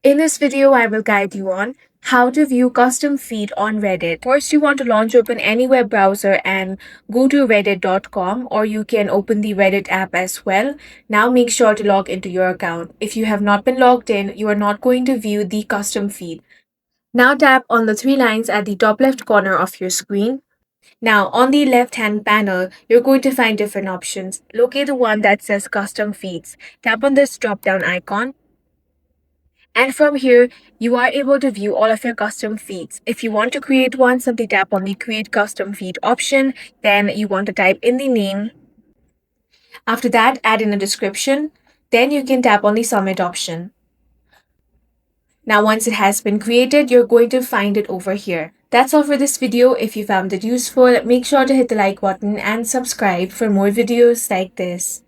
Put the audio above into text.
In this video, I will guide you on how to view custom feed on Reddit. First, you want to launch open any web browser and go to reddit.com, or you can open the Reddit app as well. Now make sure to log into your account. If you have not been logged in, you are not going to view the custom feed. Now tap on the three lines at the top left corner of your screen. Now, on the left hand panel, you're going to find different options. Locate the one that says custom feeds. Tap on this drop down icon. And from here, you are able to view all of your custom feeds. If you want to create one, simply tap on the create custom feed option. Then you want to type in the name. After that, add in a description. Then you can tap on the submit option. Now, once it has been created, you're going to find it over here. That's all for this video. If you found it useful, make sure to hit the like button and subscribe for more videos like this.